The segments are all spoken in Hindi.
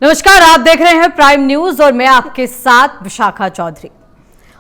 नमस्कार, आप देख रहे हैं प्राइम न्यूज और मैं आपके साथ विशाखा चौधरी।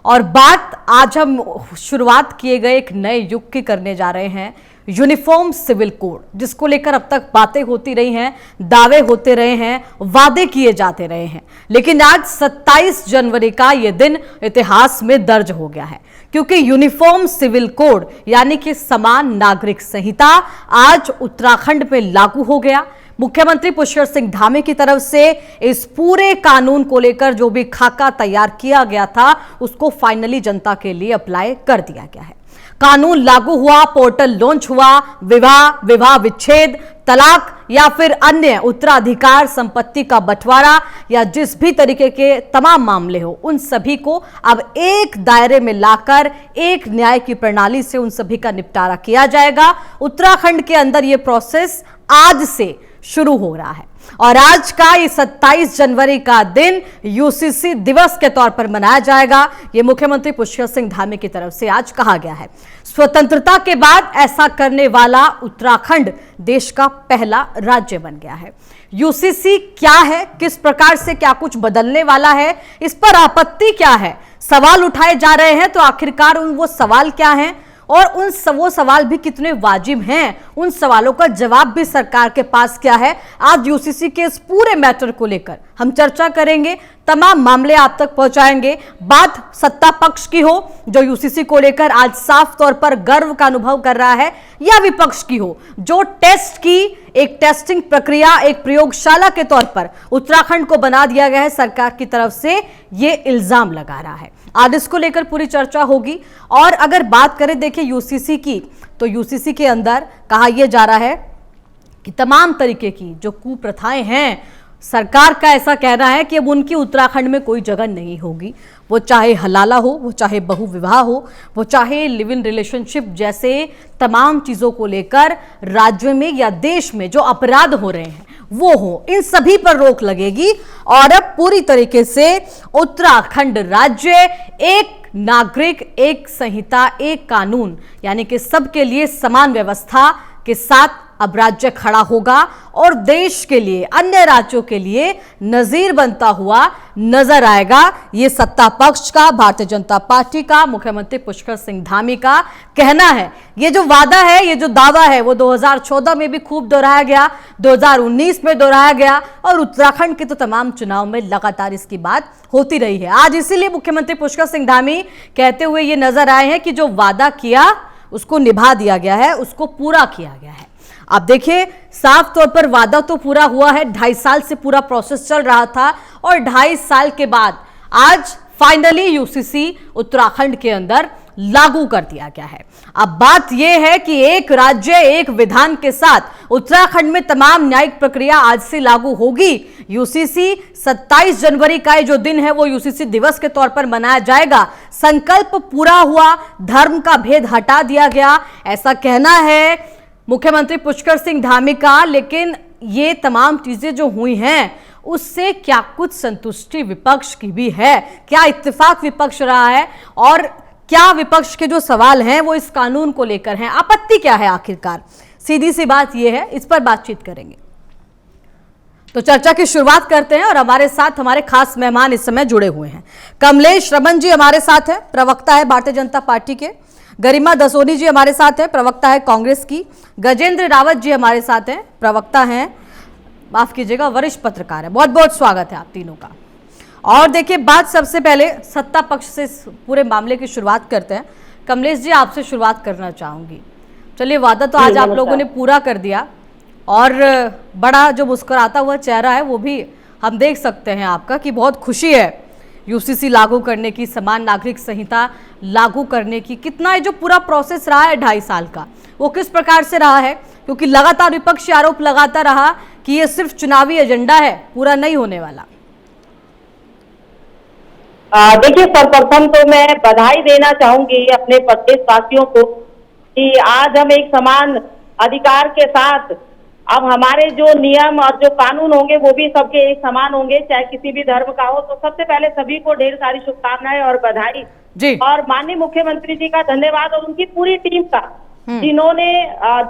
और बात आज हम शुरुआत किए गए एक नए युग की करने जा रहे हैं, यूनिफॉर्म सिविल कोड, जिसको लेकर अब तक बातें होती रही हैं, दावे होते रहे हैं, वादे किए जाते रहे हैं। लेकिन आज 27 जनवरी का ये दिन इतिहास में दर्ज हो गया है, क्योंकि यूनिफॉर्म सिविल कोड यानी कि समान नागरिक संहिता आज उत्तराखंड में लागू हो गया। मुख्यमंत्री पुष्कर सिंह धामी की तरफ से इस पूरे कानून को लेकर जो भी खाका तैयार किया गया था, उसको फाइनली जनता के लिए अप्लाई कर दिया गया है। कानून लागू हुआ, पोर्टल लॉन्च हुआ, विवाह विच्छेद, तलाक या फिर अन्य उत्तराधिकार संपत्ति का बंटवारा या जिस भी तरीके के तमाम मामले हो, उन सभी को अब एक दायरे में लाकर एक न्याय की प्रणाली से उन सभी का निपटारा किया जाएगा। उत्तराखंड के अंदर यह प्रोसेस आज से शुरू हो रहा है और आज का ये 27 जनवरी का दिन यूसीसी दिवस के तौर पर मनाया जाएगा। ये मुख्यमंत्री पुष्कर सिंह धामी की तरफ से आज कहा गया है। स्वतंत्रता के बाद ऐसा करने वाला उत्तराखंड देश का पहला राज्य बन गया है। यूसीसी क्या है, किस प्रकार से क्या कुछ बदलने वाला है, इस पर आपत्ति क्या है, सवाल उठाए जा रहे हैं, तो आखिरकार वो सवाल क्या हैं और वो सवाल भी कितने वाजिब हैं, उन सवालों का जवाब भी सरकार के पास क्या है। आज यूसीसी के इस पूरे मैटर को लेकर हम चर्चा करेंगे, तमाम मामले आप तक पहुंचाएंगे। बात सत्ता पक्ष की हो जो यूसीसी को लेकर आज साफ तौर पर गर्व का अनुभव कर रहा है, या विपक्ष की हो जो टेस्ट की एक टेस्टिंग प्रक्रिया, एक प्रयोगशाला के तौर पर उत्तराखंड को बना दिया गया है, सरकार की तरफ से ये इल्जाम लगा रहा है। आज इसको लेकर पूरी चर्चा होगी। और अगर बात करें देखिए यूसीसी की, तो यूसीसी के अंदर कहा यह जा रहा है कि तमाम तरीके की जो कुप्रथाएं हैं, सरकार का ऐसा कहना है कि अब उनकी उत्तराखंड में कोई जगह नहीं होगी। वो चाहे हलाला हो, वो चाहे बहुविवाह हो, वो चाहे लिव इन रिलेशनशिप जैसे तमाम चीज़ों को लेकर राज्य में या देश में जो अपराध हो रहे हैं वो हो, इन सभी पर रोक लगेगी। और अब पूरी तरीके से उत्तराखंड राज्य एक नागरिक, एक संहिता, एक कानून यानी कि सबके लिए समान व्यवस्था के साथ अब राज्य खड़ा होगा और देश के लिए, अन्य राज्यों के लिए नजीर बनता हुआ नजर आएगा। ये सत्ता पक्ष का, भारतीय जनता पार्टी का, मुख्यमंत्री पुष्कर सिंह धामी का कहना है। ये जो वादा है, ये जो दावा है, वो 2014 में भी खूब दोहराया गया, 2019 में दोहराया गया और उत्तराखंड के तो तमाम चुनाव में लगातार इसकी बात होती रही है। आज इसीलिए मुख्यमंत्री पुष्कर सिंह धामी कहते हुए ये नजर आए हैं कि जो वादा किया उसको निभा दिया गया है, उसको पूरा किया गया है। अब देखिए, साफ तौर पर वादा तो पूरा हुआ है, 2.5 साल से पूरा प्रोसेस चल रहा था और 2.5 साल के बाद आज फाइनली यूसीसी उत्तराखंड के अंदर लागू कर दिया गया है। अब बात यह है कि एक राज्य एक विधान के साथ उत्तराखंड में तमाम न्यायिक प्रक्रिया आज से लागू होगी। यूसीसी 27 जनवरी का जो दिन है वो यूसीसी दिवस के तौर पर मनाया जाएगा। संकल्प पूरा हुआ, धर्म का भेद हटा दिया गया, ऐसा कहना है मुख्यमंत्री पुष्कर सिंह धामी का। लेकिन ये तमाम चीजें जो हुई हैं उससे क्या कुछ संतुष्टि विपक्ष की भी है, क्या इत्तेफाक विपक्ष रहा है और क्या विपक्ष के जो सवाल हैं वो इस कानून को लेकर हैं, आपत्ति क्या है आखिरकार, सीधी सी बात ये है, इस पर बातचीत करेंगे। तो चर्चा की शुरुआत करते हैं और हमारे साथ हमारे खास मेहमान इस समय जुड़े हुए हैं। कमलेश रमन जी हमारे साथ है, प्रवक्ता है भारतीय जनता पार्टी के। गरिमा दसोनी जी हमारे साथ है, प्रवक्ता है कांग्रेस की। गजेंद्र रावत जी हमारे साथ हैं, प्रवक्ता हैं, माफ कीजिएगा, वरिष्ठ पत्रकार है। बहुत बहुत स्वागत है आप तीनों का। और देखिए, बात सबसे पहले सत्ता पक्ष से पूरे मामले की शुरुआत करते हैं। कमलेश जी, आपसे शुरुआत करना चाहूंगी। चलिए, वादा तो आज आप लोगों ने पूरा कर दिया और बड़ा जो मुस्कुराता हुआ चेहरा है वो भी हम देख सकते हैं आपका, कि बहुत खुशी है यूसीसी लागू करने की, समान नागरिक संहिता लागू करने की। कितना ये जो पूरा प्रोसेस रहा है 2.5 साल का, वो किस प्रकार से रहा है, क्योंकि लगातार विपक्षी आरोप लगाता रहा कि ये सिर्फ चुनावी एजेंडा है, पूरा नहीं होने वाला। देखिए, सर्वप्रथम तो मैं बधाई देना चाहूंगी अपने प्रदेशवासियों को कि आज हम एक समान अधिकार के साथ, अब हमारे जो नियम और जो कानून होंगे वो भी सबके एक समान होंगे, चाहे किसी भी धर्म का हो। तो सबसे पहले सभी को ढेर सारी शुभकामनाएं और बधाई जी। और माननीय मुख्यमंत्री जी का धन्यवाद और उनकी पूरी टीम का, जिन्होंने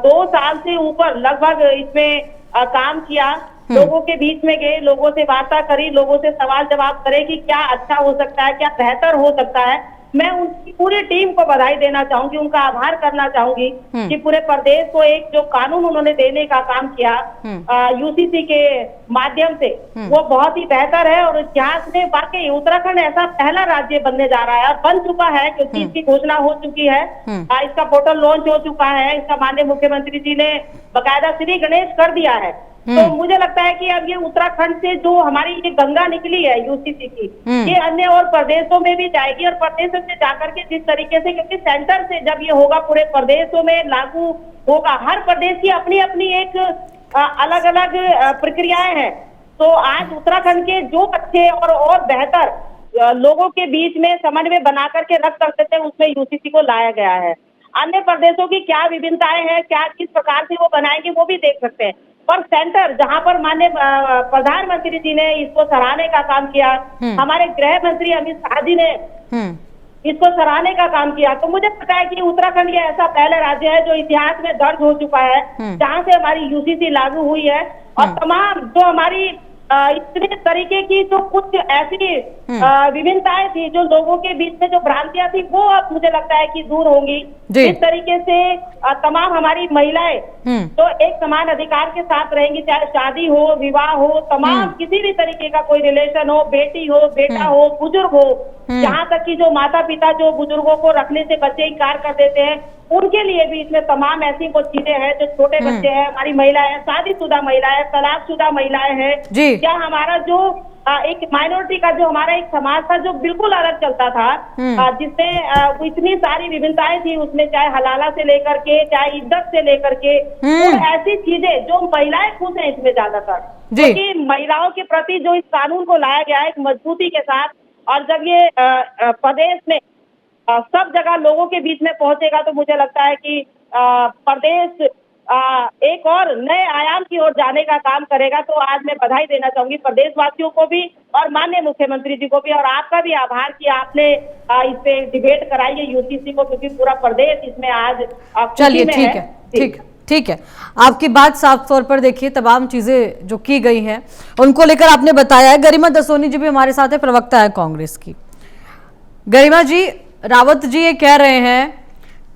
2 साल से ऊपर लगभग इसमें काम किया। लोगों के बीच में गए, लोगों से वार्ता करी, लोगों से सवाल जवाब करे कि क्या अच्छा हो सकता है, क्या बेहतर हो सकता है। मैं उनकी पूरी टीम को बधाई देना चाहूंगी, उनका आभार करना चाहूंगी कि पूरे प्रदेश को एक जो कानून उन्होंने देने का काम किया यूसीसी के माध्यम से, वो बहुत ही बेहतर है। और इतिहास में वाकई उत्तराखंड ऐसा पहला राज्य बनने जा रहा है और बन चुका है, क्योंकि इसकी घोषणा हो चुकी है, इसका पोर्टल लॉन्च हो चुका है, इसका माननीय मुख्यमंत्री जी ने बकायदा श्री गणेश कर दिया है। तो मुझे लगता है कि अब ये उत्तराखंड से जो हमारी ये गंगा निकली है यूसीसी की, ये अन्य और प्रदेशों में भी जाएगी और प्रदेशों से जाकर के जिस तरीके से, क्योंकि सेंटर से जब ये होगा पूरे प्रदेशों में लागू होगा, हर प्रदेश की अपनी अपनी एक अलग अलग प्रक्रियाएं हैं। तो आज उत्तराखंड के जो अच्छे और बेहतर लोगों के बीच में समन्वय बना करके रख सकते थे, उसमें यूसीसी को लाया गया है। अन्य प्रदेशों की क्या विभिन्नताएं हैं, क्या किस प्रकार से वो बनाएंगे, वो भी देख सकते हैं। पर सेंटर जहां पर माननीय प्रधानमंत्री जी ने इसको सराहने का काम किया, हमारे गृह मंत्री अमित शाह जी ने इसको सराहने का काम किया, तो मुझे पता है कि उत्तराखंड ये ऐसा पहला राज्य है जो इतिहास में दर्ज हो चुका है, जहां से हमारी यूसीसी लागू हुई है। और तमाम जो हमारी इतने तरीके की जो कुछ ऐसी विभिन्नताएं थी, जो लोगों के बीच में जो भ्रांतियां थी, वो अब मुझे लगता है कि दूर होंगी। इस तरीके से तमाम हमारी महिलाएं तो एक समान अधिकार के साथ रहेंगी, चाहे शादी हो, विवाह हो, तमाम किसी भी तरीके का कोई रिलेशन हो, बेटी हो, बेटा हो, बुजुर्ग हो, यहाँ तक कि जो माता पिता जो बुजुर्गों को रखने से बच्चे इनकार कर देते हैं, उनके लिए भी इसमें तमाम ऐसी वो चीजें हैं। जो छोटे बच्चे हैं, हमारी महिलाएं, शादीशुदा महिलाएं, तलाकशुदा महिलाएं हैं, क्या हमारा जो एक माइनॉरिटी का जो हमारा एक समाज था जो बिल्कुल अलग चलता था, जिसमें इतनी सारी विभिन्नताएं थी, उसमें चाहे हलाला से लेकर के, चाहे इद्दत से लेकर के, और ऐसी चीजें जो महिलाएं खुश हैं इसमें ज्यादातर, क्योंकि महिलाओं के प्रति जो इस कानून को लाया गया है एक मजबूती के साथ, और जब ये प्रदेश में सब जगह लोगों के बीच में पहुंचेगा, तो मुझे लगता है कि प्रदेश एक और नए आयाम की ओर जाने का काम करेगा। तो आज मैं बधाई देना चाहूंगी प्रदेशवासियों को भी और माननीय मुख्यमंत्री जी को भी, और आपका भी आभार कि आपने इस पे डिबेट कराई है यूसीसी को, क्योंकि पूरा प्रदेश इसमें आज चलिए ठीक है। आपकी बात साफ तौर पर देखिए, तमाम चीजें जो की गई हैं उनको लेकर आपने बताया है। गरिमा दसोनी जी भी हमारे साथ है, प्रवक्ता है कांग्रेस की। गरिमा जी, रावत जी ये कह रहे हैं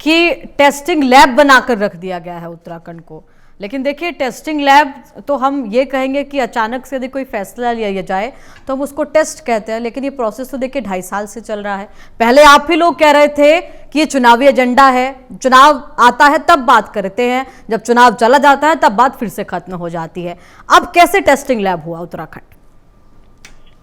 कि टेस्टिंग लैब बनाकर रख दिया गया है उत्तराखंड को, लेकिन देखिए टेस्टिंग लैब तो हम ये कहेंगे कि अचानक से यदि कोई फैसला लिया जाए तो हम उसको टेस्ट कहते हैं, लेकिन ये प्रोसेस तो देखिए 2.5 साल से चल रहा है। पहले आप ही लोग कह रहे थे कि ये चुनावी एजेंडा है, चुनाव आता है तब बात करते हैं, जब चुनाव चला जाता है तब बात फिर से खत्म हो जाती है। अब कैसे टेस्टिंग लैब हुआ उत्तराखंड?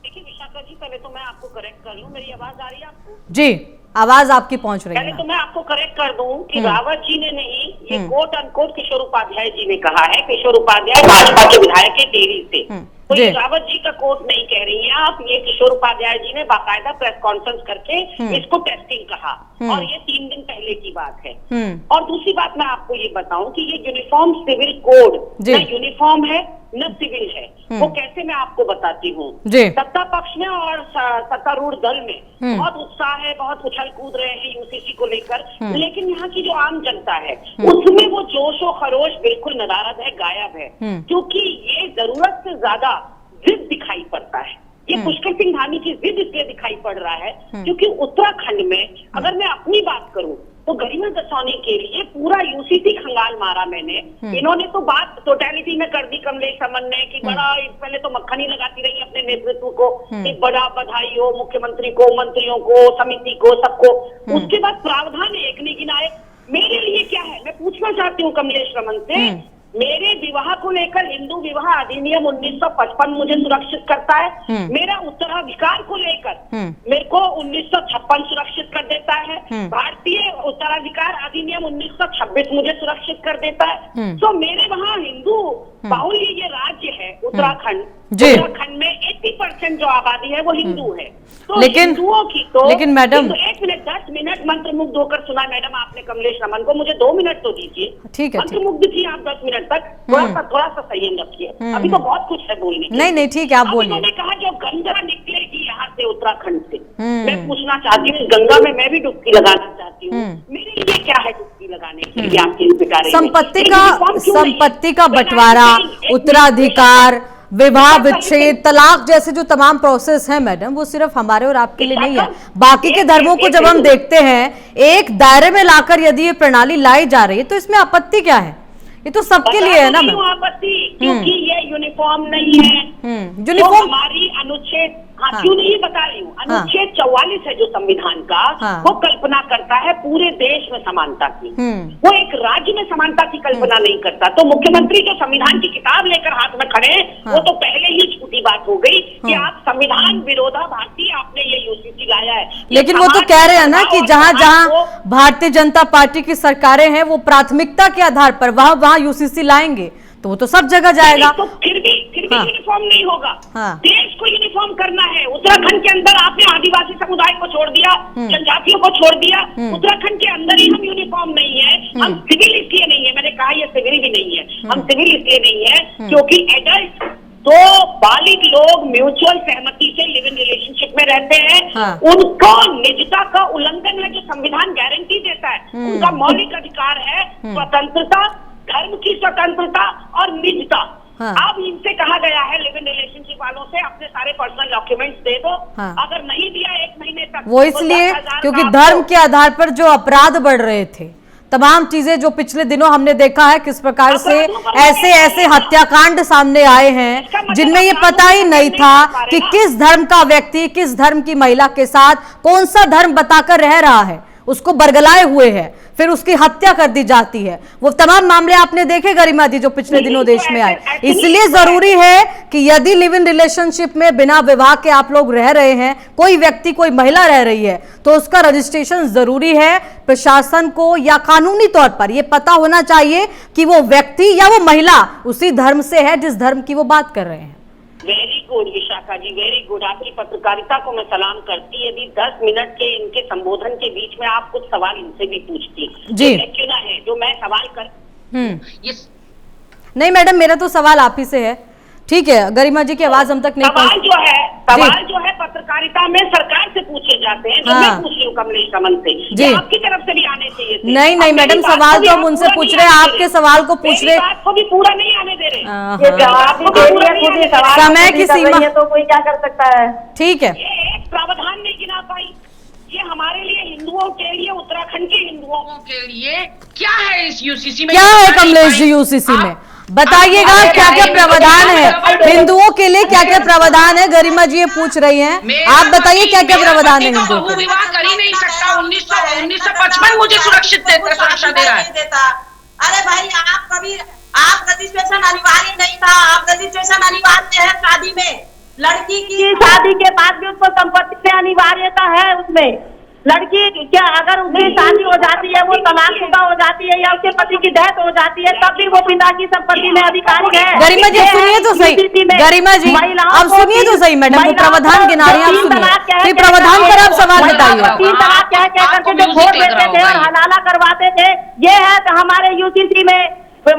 देखिए विशाखा जी, पहले तो मैं आपको करेक्ट कर लूं, मेरी आवाज आ रही है आपको? जी, आवाज आपकी पहुंच रही है। पहले तो मैं आपको करेक्ट कर दूं कि रावत जी ने नहीं, ये कोट अनकोट किशोर उपाध्याय जी ने कहा है। किशोर उपाध्याय भाजपा के विधायक है टिहरी से, तो ये रावत जी का कोट नहीं कह रही हैं आप, ये किशोर उपाध्याय जी ने बाकायदा प्रेस कॉन्फ्रेंस करके इसको टेस्टिंग कहा, और ये 3 दिन पहले की बात है। और दूसरी बात मैं आपको ये बताऊं कि ये यूनिफॉर्म सिविल कोड न यूनिफॉर्म है न सिविल है, वो कैसे मैं आपको बताती हूँ। सत्ता पक्ष में और सत्तारूढ़ दल में बहुत उत्साह है, बहुत उछल कूद रहे हैं यूसीसी को लेकर, लेकिन यहाँ की जो आम जनता है उसमें वो जोश और खरोश बिल्कुल नदारद है, गायब है, क्योंकि ये जरूरत से ज्यादा जिद दिखाई पड़ता है। ये पुष्कर सिंह धामी की जिद इसलिए दिखाई पड़ रहा है क्योंकि उत्तराखंड में अगर मैं अपनी बात करूं तो गरिमा दसौनी के लिए पूरा यूसीसी खंगाल मारा मैंने। इन्होंने तो बात टोटलिटी में कर दी कमलेश अमन ने कि बड़ा, पहले तो मक्खनी लगाती रही अपने नेतृत्व को कि बड़ा बधाई हो मुख्यमंत्री को, मंत्रियों को, समिति को, सबको। उसके बाद प्रावधान एक ने गिनाए। मेरे लिए क्या है, मैं पूछना चाहती हूँ कमलेश अमन से, मेरे विवाह को लेकर हिंदू विवाह अधिनियम 1955 मुझे सुरक्षित करता है। मेरा उत्तराधिकार को लेकर मेरे को 1956 सुरक्षित कर देता है। भारतीय उत्तराधिकार अधिनियम 1926 मुझे सुरक्षित कर देता है। तो मेरे वहाँ हिंदू बाहुल्य ये राज्य है उत्तराखंड, उत्तराखंड में 80% जो आबादी है वो हिंदू है। तो हिंदुओं की तो लेकिन मैडम 1 मिनट 10 मिनट मंत्रमुग्ध होकर सुना मैडम आपने कमलेश रमन को, मुझे 2 मिनट तो दीजिए। ठीक है, मंत्रमुग्ध थी आप 10 मिनट तक, थोड़ा सा संयम रखिए, अभी तो बहुत कुछ है बोलने के। नहीं ठीक है, आप बोलिए। उन्होंने कहा जो गंगा निकलेगी यहाँ से उत्तराखंड से, मैं पूछना चाहती हूँ गंगा में मैं भी डुबकी लगाना चाहती हूँ, मेरे लिए क्या है डुबकी लगाने के लिए आपके संपत्ति का बंटवारा, उत्तराधिकार, विवाह विच्छेद तलाक जैसे जो तमाम प्रोसेस है मैडम, वो सिर्फ हमारे और आपके लिए नहीं है, बाकी के धर्मों को जब हम देखते हैं एक दायरे में लाकर यदि ये प्रणाली लाई जा रही है तो इसमें आपत्ति क्या है? ये तो सबके लिए है ना मैम। आपत्ति क्योंकि ये यूनिफॉर्म नहीं है। यूनिफॉर्म हमारी अनुच्छेद, क्यों नहीं बता रही हूँ, अनुच्छेद 44 है जो संविधान का, वो कल्पना करता है पूरे देश में समानता की, वो एक राज्य में समानता की कल्पना नहीं करता। तो मुख्यमंत्री जो संविधान की किताब लेकर हाथ में खड़े, वो तो पहले ही झूठी बात हो गई कि आप संविधान विरोधाभासी, आपने ये यूसीसी लाया है। लेकिन वो तो कह रहे हैं ना कि जहां जहां भारतीय जनता पार्टी की सरकारें हैं वो प्राथमिकता के आधार पर वहां यूसीसी लाएंगे, तो वो तो सब जगह जाएगा। तो फिर भी यूनिफॉर्म नहीं होगा। देश को यूनिफॉर्म करना है। उत्तराखंड के अंदर आपने आदिवासी समुदाय को छोड़ दिया, जनजातियों को छोड़ दिया, उत्तराखंड के अंदर ही हम यूनिफॉर्म नहीं है। हम सिविल इसलिए नहीं है, मैंने कहा ये सिविल भी नहीं है, हम सिविल इसलिए नहीं है क्योंकि एडल्ट तो बालिग लोग म्यूचुअल सहमति से लिव इन रिलेशनशिप में रहते हैं। उनको निजता का उल्लंघन है जो संविधान गारंटी देता है, उनका मौलिक अधिकार है स्वतंत्रता, धर्म की स्वतंत्रता और निजता। अब इनसे कहा गया है लिव इन रिलेशनशिप वालों से अपने सारे पर्सनल डॉक्यूमेंट्स दे दो। अगर नहीं दिया 1 महीने तक, वो इसलिए क्योंकि धर्म के आधार पर जो अपराध बढ़ रहे थे, तमाम चीजें जो पिछले दिनों हमने देखा है किस प्रकार से ऐसे हत्याकांड सामने आए हैं जिनमें ये पता ही नहीं था कि किस धर्म का व्यक्ति किस धर्म की महिला के साथ कौन सा धर्म बताकर रह रहा है, उसको बरगलाए हुए है, फिर उसकी हत्या कर दी जाती है। वो तमाम मामले आपने देखे गरिमा जी जो पिछले दिनों देश में आए। इसलिए जरूरी है कि यदि लिव इन रिलेशनशिप में बिना विवाह के आप लोग रह रहे हैं, कोई व्यक्ति कोई महिला रह रही है, तो उसका रजिस्ट्रेशन जरूरी है। प्रशासन को या कानूनी तौर पर यह पता होना चाहिए कि वो व्यक्ति या वो महिला उसी धर्म से है जिस धर्म की वो बात कर रहे हैं। Very good Vishakha ji, very good. आपकी पत्रकारिता को मैं सलाम करती। यदि 10 मिनट के इनके संबोधन के बीच में आप कुछ सवाल इनसे भी पूछती जी, क्यों ना है जो मैं सवाल कर नहीं मैडम, मेरा तो सवाल आप ही से है। ठीक है, गरिमा जी की आवाज हम तक नहीं सवाल जो है पत्रकारिता में सरकार से पूछे जाते हैं, जो मैं पूछ रही हूँ कमलेश रमन से, ये आपकी तरफ से भी आने चाहिए थे। नहीं मैडम, सवाल तो हम उनसे पूछ रहे हैं, आपके सवाल को पूछ रहे, बात को भी पूरा नहीं आने दे रहे। समय की सीमा तो कोई क्या कर सकता है। ठीक है, ये एक प्रावधान नहीं गिना पाई। ये हमारे लिए, हिंदुओं के लिए, उत्तराखंड के हिंदुओं के लिए क्या है इस यूसीसी में? क्या है कमलेश जी यूसीसी में? बताइएगा क्या क्या प्रावधान है हिंदुओं के लिए, क्या क्या प्रावधान है? गरिमा जी ये पूछ रही हैं, आप बताइए क्या क्या प्रावधान है हिंदुओं के लिए? विवाह कर ही नहीं सकता। 1955 मुझे सुरक्षा दे रहा है। अरे भाई, आप रजिस्ट्रेशन अनिवार्य नहीं था, आप रजिस्ट्रेशन अनिवार्य है शादी में। लड़की की शादी के बाद भी उसको संपत्ति में अनिवार्यता है। उसमें लड़की क्या अगर उसकी शादी हो जाती है, वो तलाकशुदा हो जाती है या उसके पति की डेथ हो जाती है, तब भी वो पिता की संपत्ति में अधिकारी है। गरिमा जी सुनिए तो सही, गरिमा जी अब सुनिए तो सही मैडम, वो प्रावधान गिना रही है, आप सुनिए प्रावधान पर आप सवाल बताइए। 3 तलाक कह करके जो वोट देते थे और हलाला करवाते थे, ये है हमारे यूसीसी में।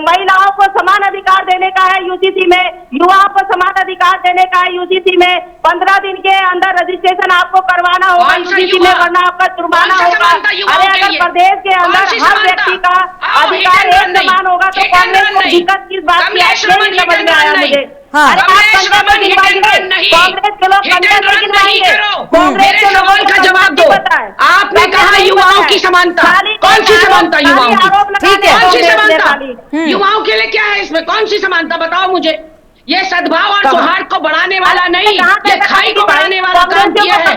महिलाओं को समान अधिकार देने का है यूसीसी में, युवाओं को समान अधिकार देने का है यूसीसी में। 15 दिन के अंदर रजिस्ट्रेशन आपको करवाना होगा यूसीसी में, वरना आपका जुर्माना होगा। अरे अगर प्रदेश के अंदर हर व्यक्ति का अधिकार एक समान होगा तो कांग्रेस को दिक्कत किस बात की है, समझ में आया मुझे। अरे कांग्रेस के लोग कांग्रेस के लोगों का जवाब दो। आपने कहा युवाओं की समानता, कौन सी समानता युवाओं की? ठीक है, कौन सी समानता युवाओं के लिए? क्या है इसमें, कौन सी समानता बताओ मुझे। ये सद्भाव और सौहार्द को बढ़ाने वाला नहीं, ये खाई को बढ़ाने वाला काम किया है,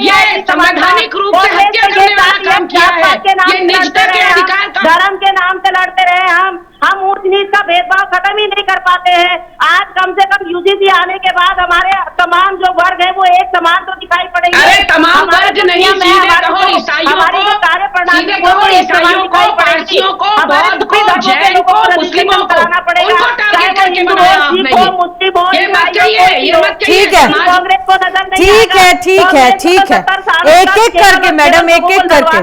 ये संवैधानिक रूप से हत्या करने वाला काम किया है, ये निजता के अधिकार का। धर्म के नाम से लड़ते रहे हम ऊंच नीच का भेदभाव खत्म ही नहीं कर पाते हैं। आज कम से कम यूसीसी आने के बाद हमारे तमाम जो वर्ग है वो एक समान तो दिखाई पड़ेंगे। अरे तमाम वर्ग नहीं, सीधे कहो ईसाइयों को, कार्य प्रणाली सीधे कहो ईसाइयों को, पारसियों को, बौद्ध को, जैन को, मुस्लिमों को, उनको टारगेट करके बनाया आपने। ये मत कहिए, ये मत कहिए। ठीक है, कांग्रेस को नजर नहीं ठीक है, ठीक है, ठीक है, एक एक करके मैडम, एक एक करके,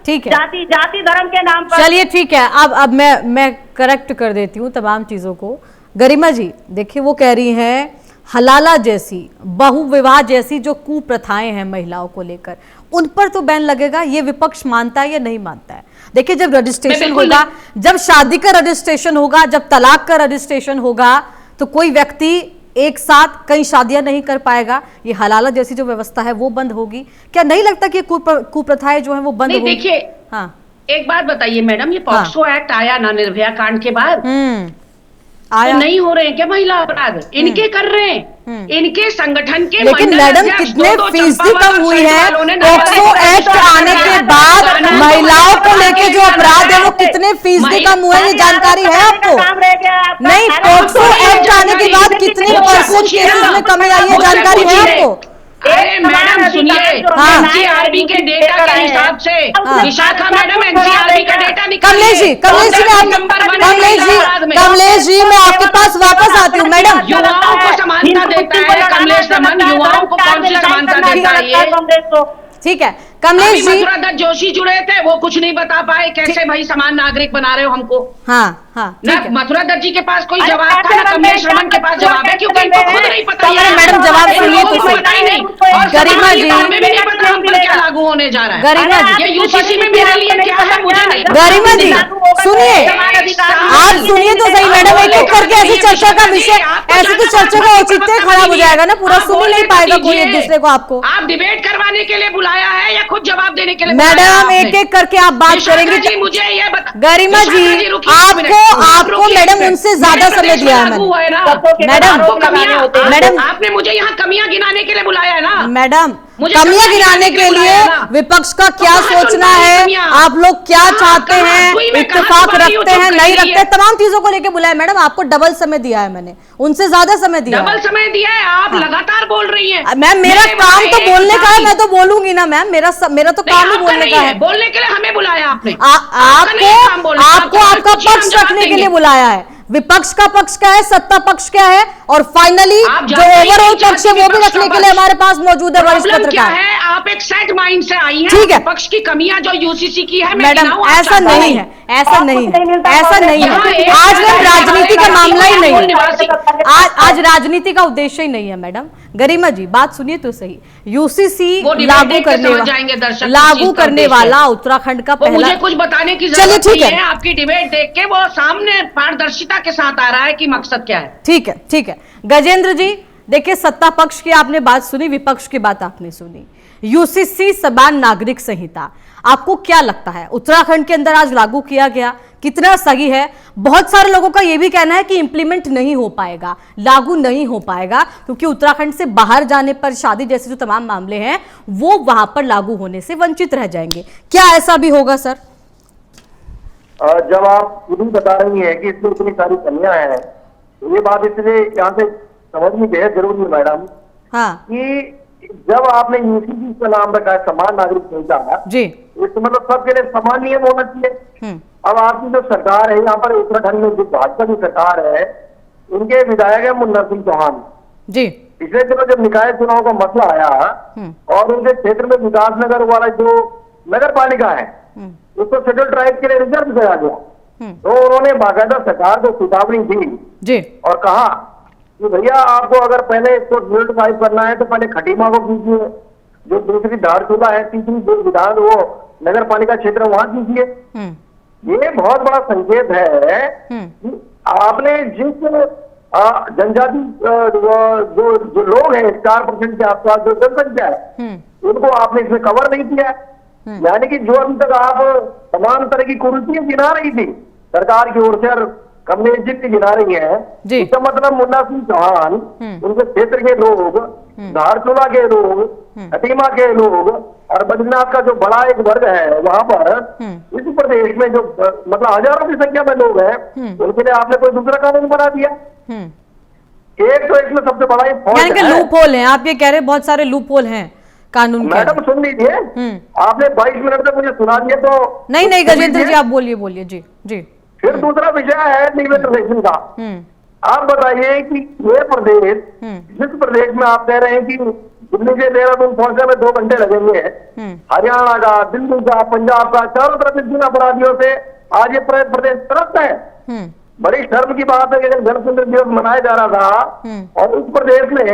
ठीक है, जाति धर्म के नाम पर। चलिए ठीक है, अब मैं करेक्ट कर देती हूँ तमाम चीजों को। गरिमा जी देखिए, वो कह रही हैं हलाला जैसी, बहु विवाह जैसी जो कुप्रथाएं हैं महिलाओं को लेकर, उन पर तो बैन लगेगा। ये विपक्ष मानता है या नहीं मानता है? देखिए, जब रजिस्ट्रेशन होगा, जब शादी का रजिस्ट्रेशन होगा, जब तलाक का रजिस्ट्रेशन होगा, तो कोई व्यक्ति एक साथ कई शादियां नहीं कर पाएगा, ये हलाला जैसी जो व्यवस्था है वो बंद होगी? क्या नहीं लगता कि कुप्रथाएं जो है वो बंद होगी? देखिए, हाँ, एक बात बताइए मैडम, ये पॉक्सो एक्ट आया ना निर्भया कांड के बाद, आया तो नहीं हो रहे हैं क्या महिला अपराध? इनके कर रहे हैं, इनके संगठन के। लेकिन मैडम कितने फीसदी कम हुई है पॉक्सो एक्ट आने के बाद? महिलाओं को लेके जो अपराध है वो कितने फीसदी कम हुए, ये जानकारी है आपको? नहीं, पॉक्सो एक्ट आने के बाद कितने परसेंट केसेस में कमी आई है, जानकारी है आपको? अरे मैडम सुनिए, एनसीआरबी के डेटा के हिसाब से विशाखा मैडम एनसीआरबी का डेटा कमलेश जी, कमलेश जी मैं आपके पास वापस आती हूँ मैडम। युवाओं को समानता देता है कमलेश रमन, युवाओं को कौन सी समानता देता है ये? ठीक है कमलेश जी, मथुरा दत्त जोशी जुड़े थे, वो कुछ नहीं बता पाए, कैसे भाई समान नागरिक बना रहे हो हमको? हाँ हाँ, ना मथुरा दत्त जी के पास कोई जवाब था, ना कमलेश रमन के पास जवाब है, क्योंकि इनको खुद नहीं पता। मैडम जवाब सुनिए तो सही। पता ही नहीं, और गरिमा जी में भी नहीं पता हम पर क्या लागू होने जा रहा है। गरिमा जी, ये यूसीसी में मेरे लिए क्या है मुझे नहीं। गरिमा जी सुनिए, आप सुनिए तो सही मैडम, एक एक करके ऐसी चर्चा का विषय, ऐसी तो चर्चा का औचित्य खराब हो जाएगा ना, पूरा सुन नहीं पाएगा कोई एक दूसरे को। आपको आप डिबेट करवाने के लिए बुलाया है या खुद जवाब देने के लिए? मैडम एक एक करके आप बात करेंगे। मुझे ये बता, गरिमा जी आपको मैडम उनसे ज्यादा समय दिया है मैडम आपने मुझे यहाँ कमियां गिनाने के लिए बुलाया है ना मैडम। कमियां गिनाने के लिए विपक्ष का क्या सोचना है, आप लोग क्या चाहते हैं, इत्तेफाक रखते हैं नहीं रखते, तमाम चीजों को लेके बुलाया मैडम। आपको डबल समय दिया है मैंने, उनसे ज्यादा समय दिया है। डबल समय दिया है, आप लगातार बोल रही हैं मैम। मेरा काम तो बोलने का है, मैं तो बोलूंगी ना मैम, मेरा तो काम ही बोलने का है। बोलने के लिए हमें बुलाया आपने, आपको आपका पक्ष रखने के लिए बुलाया है। विपक्ष का पक्ष क्या है, सत्ता पक्ष क्या है, और फाइनली जो ओवरऑल पक्ष है वो भी रखने के लिए हमारे पास मौजूद है वरिष्ठ पत्रकार। आप एक सेट माइंड से आई हैं, ठीक है। पक्ष की कमियां जो यूसीसी की है मैडम, ऐसा नहीं है, ऐसा नहीं है, ऐसा नहीं है। आज मैम राजनीति का मामला ही नहीं है, आज राजनीति का उद्देश्य ही नहीं है मैडम। गरिमा जी बात सुनिए तो सही, यूसीसी लागू करने वाला उत्तराखंड का पहला, मुझे कुछ बताने की जरूरत नहीं है, आपकी डिबेट देख के वो सामने पारदर्शिता के साथ आ रहा है कि मकसद क्या है। ठीक है ठीक है गजेंद्र जी, देखिए सत्ता पक्ष की आपने बात सुनी, विपक्ष की बात आपने सुनी। यूसीसी समान नागरिक संहिता आपको क्या लगता है उत्तराखंड के अंदर आज लागू किया गया, कितना सही है? बहुत सारे लोगों का यह भी कहना है कि इंप्लीमेंट नहीं हो पाएगा, लागू नहीं हो पाएगा, क्योंकि उत्तराखंड से बाहर जाने पर शादी जैसे जो तमाम मामले हैं वो वहां पर लागू होने से वंचित रह जाएंगे। क्या ऐसा भी होगा सर? जब आप खुद ही बता रही हैं कि इसमें इतनी सारी कमियां हैं, तो ये बात इसलिए यहाँ से समझनी बेहद जरूरी है मैडम। हाँ कि जब आपने यूसीसी का नाम रखा है समान नागरिक संहिता जी, इसका मतलब सबके लिए समान नियम होना चाहिए। अब आपकी जो सरकार है यहाँ पर उत्तराखंड में, जो भाजपा की सरकार है, उनके विधायक है मुन्ना सिंह चौहान जी। पिछले दिनों जब निकाय चुनाव का मसला आया और उनके क्षेत्र में विकासनगर वाला जो नगर पालिका है उसको शेड्यूल ट्राइब के लिए रिजर्व किया गया, तो उन्होंने बाकायदा सरकार को चेतावनी दी जी और कहा कि भैया आपको अगर पहले इसको शेड्यूल ट्राइब करना है तो पहले खटीमा को कीजिए, जो दूसरी धारचूला है, तीसरी जो विधान वो नगर पालिका क्षेत्र वहां कीजिए। ये बहुत बड़ा संकेत है कि आपने जिस जनजाति जो लोग हैं 4% के आसपास जो जनसंख्या है उनको आपने इसमें कवर नहीं किया है। यानी कि जो अभी तक आप तमाम तरह की कुरीतियां गिना रही थी सरकार की ओर से और कमलेश जी की गिना रही है, इसका मतलब मुन्ना सिंह चौहान, उनके क्षेत्र के लोग, धारचूला के लोग, खटीमा के लोग और बद्रीनाथ का जो बड़ा एक वर्ग है वहां पर इस प्रदेश में जो मतलब हजारों की संख्या में लोग हैं, उनके लिए आपने कोई दूसरा कानून बना दिया। एक तो इसमें सबसे बड़ा लूप होल है, आप ये कह रहे हैं बहुत सारे लूप होल हैं कानून के। मैडम सुन लीजिए, आपने 22 मिनट में मुझे सुना दिया तो नहीं गजेंद्र जी आप बोलिए जी जी। फिर दूसरा विषय है लिमिटेशन का। आप बताइए कि ये प्रदेश, जिस प्रदेश में आप कह रहे हैं कि दिल्ली से देहरादून पहुंचने में 2 घंटे लगेंगे, हरियाणा का, दिल्ली का, पंजाब का, चारों तरफ जिन अपराधियों से आज ये प्रदेश त्रस्त है। बड़ी शर्म की बात है कि गणतंत्र दिवस मनाया जा रहा था और उस प्रदेश में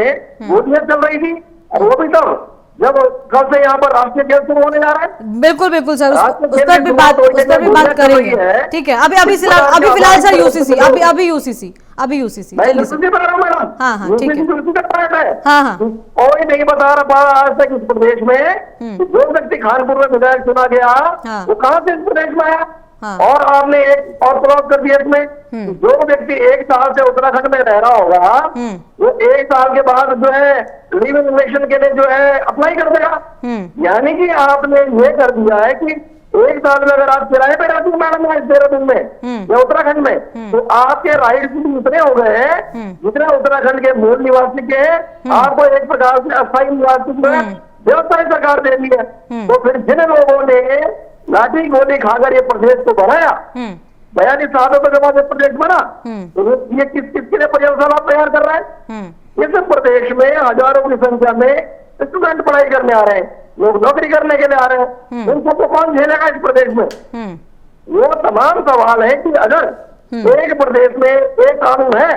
गोलियां चल रही थी, और वो भी तब जब कल से यहाँ पर राष्ट्रीय खेल शुरू होने जा रहा है। बिल्कुल बिल्कुल सर, उस पर भी बात करेंगे। ठीक है, अभी फिलहाल सर यूसीसी, अभी यूसीसी बता रहा हूँ मैडम। हाँ ठीक है। हाँ कोई नहीं बता रहा आज तक इस प्रदेश में जो व्यक्ति कानपुर में विधायक चुना गया वो कहाँ से इस प्रदेश में आया। और आपने एक और क्रॉस कर दिया इसमें, जो व्यक्ति 1 साल से उत्तराखंड में रह रहा होगा वो 1 साल के बाद जो है लिव इन रिलेशन के लिए जो है अप्लाई कर देगा। यानी कि आपने ये कर दिया है कि 1 साल में अगर आप किराए पे रहती है मैडम देहरादून में या उत्तराखंड में, तो आपके राइट्स भी उतने हो गए हैं जितने उत्तराखंड के मूल निवासी के आपको एक प्रकार से अस्थायी निवासी व्यवस्था सरकार दे दी है। तो फिर जिन लोगों ने लाठी गोली खाकर ये प्रदेश को बनाया, 42 सालों के बाद प्रदेश बना, तो ये किसके लिए प्रयोगशाला तैयार कर रहा है। इस प्रदेश में हजारों की संख्या में स्टूडेंट पढ़ाई करने आ रहे हैं, लोग नौकरी करने के लिए आ रहे हैं, उन सबको कौन झेलेगा इस प्रदेश में। वो तमाम सवाल है कि अगर एक प्रदेश में एक कानून है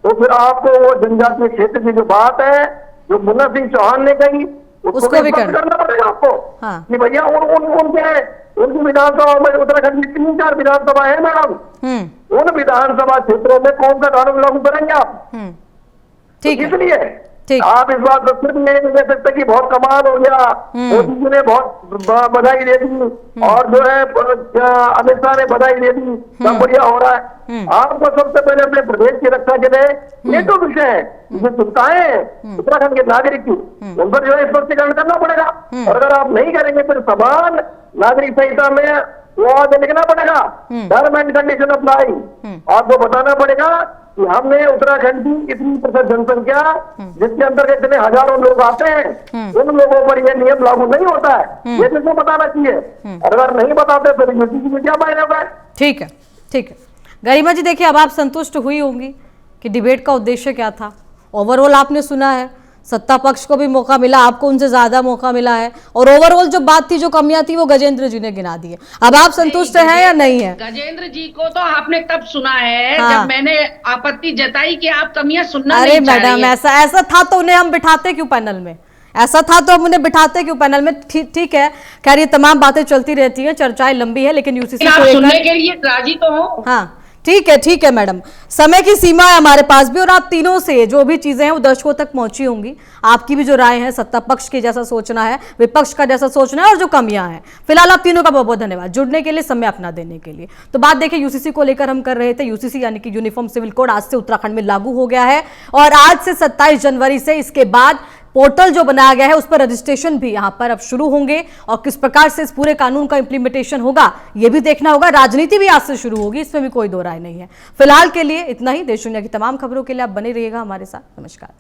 तो फिर आपको वो जनजातीय क्षेत्र की जो बात है जो मुन्ना सिंह चौहान ने कही उसको भी करना पड़ेगा आपको। कि भैया उनकी विधानसभा में उत्तराखंड की 3-4 विधानसभा है मैडम, उन विधानसभा क्षेत्रों में कौन सा कानून लागू करेंगे आप। ठीक है, इसलिए आप इस बात पर सिर्फ नहीं कह सकते कि बहुत कमाल हो गया, मोदी जी ने बहुत बधाई दे दी और जो है अमित शाह ने बधाई दे दी, सब बढ़िया हो रहा है। आपको सबसे पहले अपने प्रदेश की रक्षा के लिए ये तो विषय है जो चिंताएं उत्तराखंड के नागरिक की, उन पर जो है स्पष्टीकरण करना पड़ेगा। और अगर आप नहीं करेंगे फिर समान नागरिक संहिता में वो लिखना पड़ेगा टर्म एंड कंडीशन अप्लाई। आपको बताना पड़ेगा कि हमने उत्तराखंड की इतनी प्रतिशत जनसंख्या जिसके अंतर्गत इतने हजारों लोग आते हैं, उन लोगों पर यह नियम लागू नहीं होता है, ये किसको बताना चाहिए। और अगर नहीं बताते तो यूसीसी में क्या मायने होगा। ठीक है, ठीक है गरिमा जी, देखिए अब आप संतुष्ट हुई होंगी कि डिबेट का उद्देश्य क्या था। ओवरऑल आपने सुना है, सत्ता पक्ष को भी मौका मिला, आपको उनसे ज्यादा मौका मिला है, और ओवरऑल जो बात थी, जो कमियां थी, वो गजेंद्र जी ने गिना दी है। अब आप संतुष्ट हैं या नहीं है? गजेंद्र जी को तो आपने तब सुना है जब मैंने आपत्ति जताई कि आप कमियां सुनना अरे नहीं चाह रही मैडम, ऐसा था तो उन्हें हम बिठाते क्यों पैनल में, ऐसा था तो हम उन्हें बिठाते क्यों पैनल में। ठीक है, खैर ये तमाम बातें चलती रहती हैं, चर्चाएं लंबी है, लेकिन यूसीसी आप सुनने के लिए राजी तो हो। हाँ ठीक है मैडम, समय की सीमा है हमारे पास भी, और आप तीनों से जो भी चीजें हैं वो दर्शकों तक पहुंची होंगी। आपकी भी जो राय है, सत्ता पक्ष के जैसा सोचना है, विपक्ष का जैसा सोचना है, और जो कमियां हैं। फिलहाल आप तीनों का बहुत बहुत धन्यवाद जुड़ने के लिए, समय अपना देने के लिए। तो बात देखिए यूसीसी को लेकर हम कर रहे थे। यूसीसी यानी कि यूनिफॉर्म सिविल कोड आज से उत्तराखंड में लागू हो गया है, और आज से 27 जनवरी से इसके बाद पोर्टल जो बनाया गया है उस पर रजिस्ट्रेशन भी यहां पर अब शुरू होंगे, और किस प्रकार से इस पूरे कानून का इंप्लीमेंटेशन होगा यह भी देखना होगा। राजनीति भी आज से शुरू होगी, इसमें भी कोई दो राय नहीं है। फिलहाल के लिए इतना ही। देश दुनिया की तमाम खबरों के लिए आप बने रहिएगा हमारे साथ। नमस्कार।